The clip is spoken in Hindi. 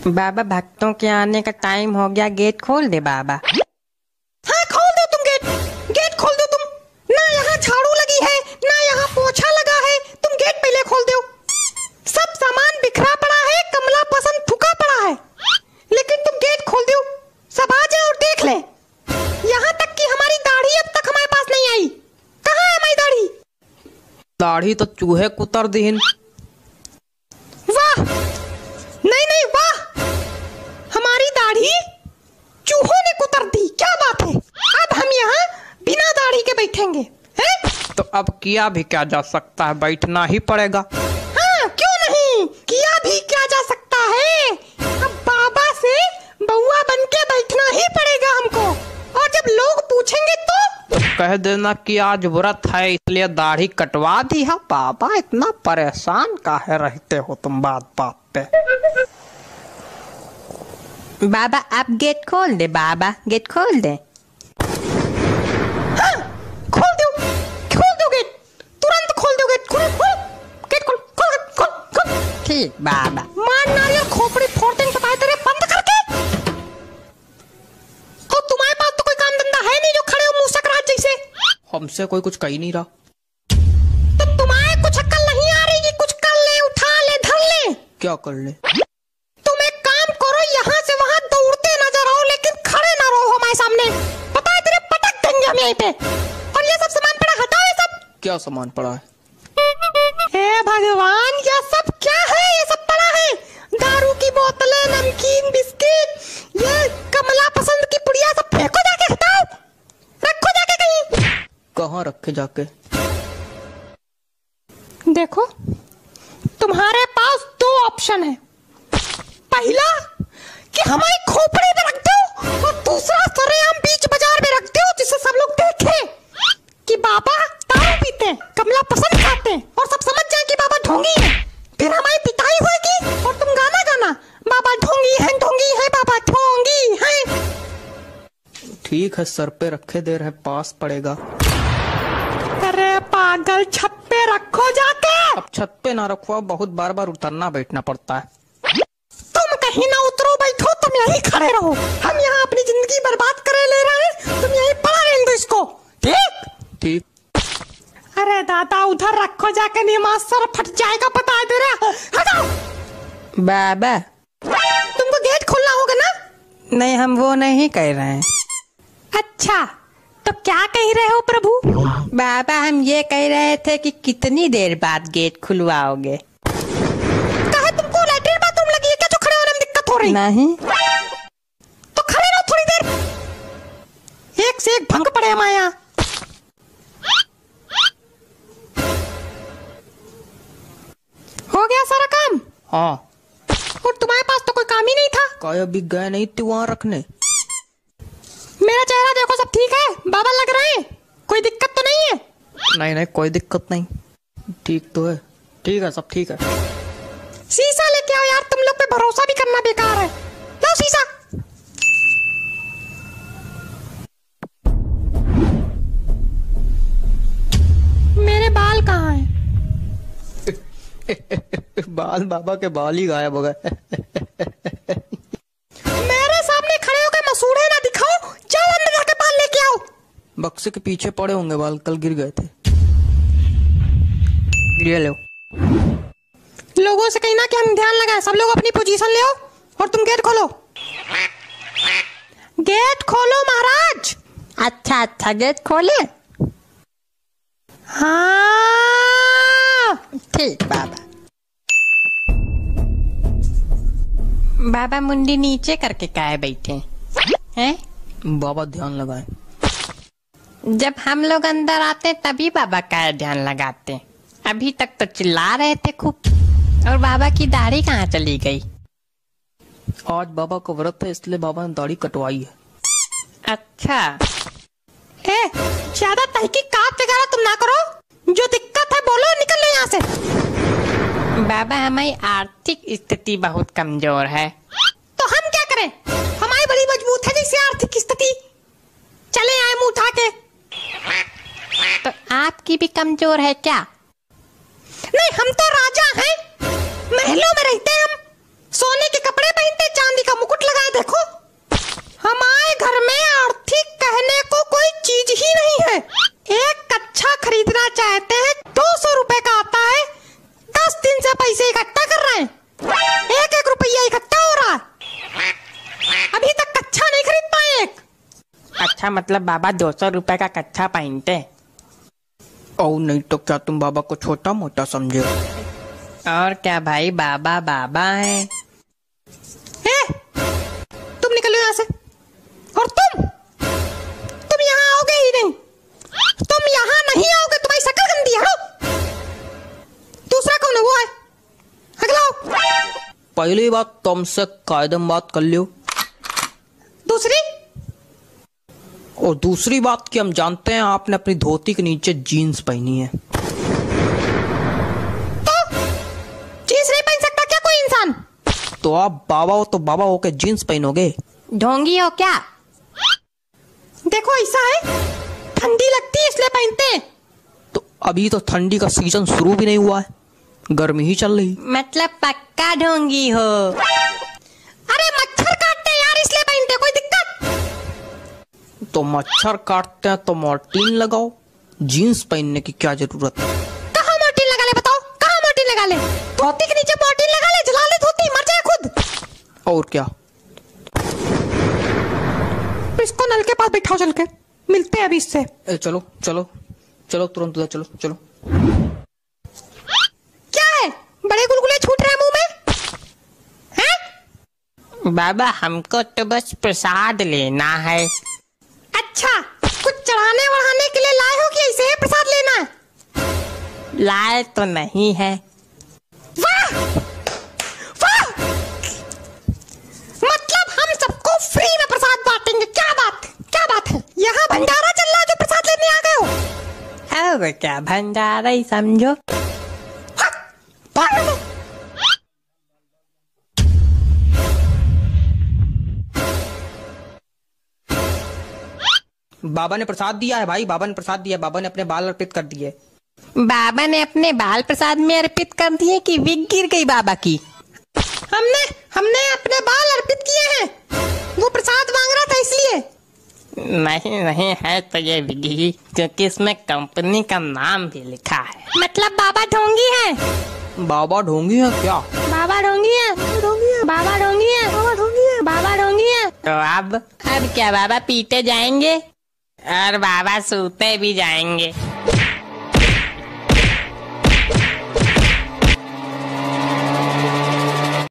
बाबा भक्तों के आने का टाइम हो गया, गेट खोल दे बाबा। हाँ खोल दो तुम गेट खोल दो तुम। ना यहाँ झाड़ू लगी है ना यहाँ पोछा लगा है, तुम गेट पहले खोल दो। सब सामान बिखरा पड़ा है, कमला पसंद थुका पड़ा है, लेकिन तुम गेट खोल दो। सब आ जाए और देख ले। यहाँ तक कि हमारी दाढ़ी अब तक हमारे पास नहीं आई। कहाँ है हमारी दाढ़ी? दाढ़ी तो चूहे कुतर दीन। वाह नहीं वाह, हमारी दाढ़ी चूहों ने कुतर दी। क्या बात है, अब हम यहाँ बिना दाढ़ी के बैठेंगे हैं? तो अब किया भी क्या जा सकता है, बैठना ही पड़ेगा। हाँ क्यों नहीं, किया भी क्या जा सकता है। अब बाबा से बउआ बन के बैठना ही पड़ेगा हमको। और जब लोग पूछेंगे तो कह देना कि आज व्रत है इसलिए दाढ़ी कटवा दी है। बाबा इतना परेशान काहे रहते हो तुम बात बात पे। बाबा आप गेट खोल दे बाबा, गेट खोल दे। हाँ खोल दो गेट, तुरंत खोल दो गेट। खोल गेट खोल। ठीक बाबा। मार नारियल खोपड़ी फोड़ देंगे बताए तेरे, बंद करके। और तुम्हारे पास तो कोई काम धंधा है नहीं जो खड़े हो मुंह सकरात जैसे। हमसे कोई कुछ कही नहीं रहा। तो तुम्हारे कुछ अक्ल नहीं आ रही कि कुछ कर ले, उठा ले, धर ले। क्या कर ले? तुम एक काम करो, यहाँ से वहाँ दौड़ते नजर आओ लेकिन खड़े ना रहो हमारे सामने। पता है तेरे पटक देंगे हम यहीं पे। और ये सब सामान पड़ा हटाओ ये सब। क्या सामान पड़ा है? हे भगवान, ये सब क्या है? ये सब पड़ा है दारू की बोतलें, नमकीन, बिस्किट, ये कमला पसंद की पुड़िया, सब फेंको जाके, हटाओ, रखो जाके कहीं। कहाँ रखे जाके? देखो तुम्हारे पास दो ऑप्शन है। पहला कि हमारी खोपड़ी में रख दो, और दूसरा सरेआम बीच बाजार में रख दो, जिससे सब लोग देखें कि बाबा दारू पीते हैं, कमला पसंद खाते हैं, और सब समझ जाए कि बाबा ढोंगी है। फिर हमारी पिटाई होगी और तुम गाना गाना, बाबा ढोंगी है बाबा ढोंगी है। ठीक है, सर पे रखे दे रहे, पास पड़ेगा। अरे पागल, छत पे रखो जाके। अब छत पे ना रखो, बहुत बार बार उतरना बैठना पड़ता है। तुम कहीं ना उतरो, बैठो, तुम यहीं खड़े रहो। हम यहाँ अपनी जिंदगी बर्बाद करे ले रहे हैं, तुम यहीं पड़ा रहने दो इसको। ठीक। अरे दादा, उधर रखो जाके, नहीं मास्टर फट जाएगा, पता है तेरा। हटाओ बाबा। तुमको गेट खोलना होगा ना? नहीं, हम वो नहीं कह रहे हैं। अच्छा तो क्या कह रहे हो प्रभु? बाबा हम ये कह रहे थे कि कितनी देर बाद गेट खुलवाओगे। कहे तुमको लैट्रिन बाथरूम लगी है क्या जो खड़े होने में दिक्कत हो रही? नहीं। तो खड़े रहो थोड़ी देर, एक से एक भंग पड़े हमारे यहाँ। हो गया सारा काम? हाँ। और तुम्हारे पास तो कोई काम ही नहीं था। काय अभी गए नहीं थे वहाँ रखने। मेरा चेहरा देखो, सब ठीक है? बाबा लग रहे हैं, कोई दिक्कत तो नहीं है? नहीं कोई दिक्कत नहीं, ठीक तो है। ठीक है, सब ठीक है। शीशा लेके आओ यार, तुम लोग पे भरोसा भी करना बेकार है। लाओ शीशा। मेरे बाल कहाँ हैं? बाल, बाबा के बाल ही गायब हो गए। मेरे सामने खड़े होकर मसूड़े ना दिखाओ, जाओ अंदर जाके बाल लेके आओ। बक्से के पीछे पड़े होंगे बाल, कल गिर गए थे। ये लो। लोगों से कहना कि हम ध्यान लगाएं, सब लोग अपनी पोजीशन ले आओ और तुम गेट खोलो। गेट खोलो महाराज। अच्छा गेट खोले। हाँ ठीक बाबा। बाबा मुंडी नीचे करके काहे बैठे हैं? बाबा ध्यान लगाए। जब हम लोग अंदर आते तभी बाबा का ध्यान लगाते। अभी तक तो चिल्ला रहे थे खूब। और बाबा की दाढ़ी कहाँ चली गई? आज बाबा का व्रत है इसलिए बाबा ने दाढ़ी कटवाई है। अच्छा। ज्यादा तहकीकात वगैरह तुम ना करो, जो दिक्कत है बोलो, निकल लो यहाँ से। बाबा हमारी आर्थिक स्थिति बहुत कमजोर है। तो हम क्या करें? हमारी बड़ी मजबूत है जैसे आर्थिक स्थिति। चले आए मुंह उठा के। तो आपकी भी कमजोर है क्या? नहीं, हम तो राजा हैं, महलों में रहते हैं हम, सोने के कपड़े पहनते, अच्छा मतलब बाबा 200 रुपए का कच्छा पहनते। और नहीं तो क्या तुम बाबा को छोटा मोटा समझे हो? और क्या भाई, बाबा बाबा है। तुम निकलो यहाँ से। और तुम यहाँ आओगे ही नहीं। तुम यहाँ नहीं आओगे, तुम्हारी शक्ल गंदी है। हटो। दूसरा कौन है? वो है, अगला आओ। पहली बात तुमसे कायदम बात कर लियो। दूसरी? और दूसरी बात कि हम जानते हैं आपने अपनी धोती के नीचे जीन्स पहनी है। तो जीन्स नहीं पहन सकता क्या कोई इंसान? तो आप बाबा हो तो बाबा हो के जीन्स पहनोगे? ढोंगी हो क्या? देखो ऐसा है, ठंडी लगती है इसलिए पहनते हैं। तो अभी तो ठंडी का सीजन शुरू भी नहीं हुआ है, गर्मी ही चल रही। मतलब पक्का ढोंगी हो? अरे मच्छर काटते हैं यार, इसलिए पहनते। कोई दिक्कत? तो मच्छर काटते हैं तो मॉर्टिन लगाओ, जीन्स पहनने की क्या जरूरत है? कहाँ मॉर्टिन लगा ले? बताओ कहाँ मॉर्टिन लगा ले? धोती के नीचे मॉर्टिन लगा ले, जला ले धोती, मर जाए खुद। और क्या? इसको नल के पास बैठाओ, चल के मिलते हैं अभी इससे। चलो चलो चलो तुरंत उधर चलो चलो। क्या है, बड़े गुलगुले छूट रहे हैं मुंह में? हैं? बाबा हमको तो बस प्रसाद लेना है। अच्छा, कुछ चढ़ाने वढ़ाने के लिए लाए हो कि ऐसे ही प्रसाद लेना है? लाए तो नहीं है। वाह वाह, मतलब हम सबको फ्री में प्रसाद बांटेंगे। क्या बात है? यहाँ भंडारा चल रहा है जो प्रसाद लेने आ गए हो? और क्या, भंडारा ही समझो। बाबा ने प्रसाद दिया है भाई, बाबा ने प्रसाद दिया है। बाबा ने अपने बाल अर्पित कर दिए। बाबा ने अपने बाल प्रसाद में अर्पित कर दिए कि विग गिर गई बाबा की? हमने अपने बाल अर्पित किए हैं। वो प्रसाद मांग रहा था इसलिए। नहीं है तो ये विगी, क्योंकि इसमें कंपनी का नाम भी लिखा है। मतलब बाबा ढोंगी है? बाबा ढोंगी है क्या? बाबा ढोंगी है, बाबा ढोंगी है, बाबा ढोंगी है। तो अब क्या बाबा पीटे जाएंगे और बाबा सूते भी जाएंगे?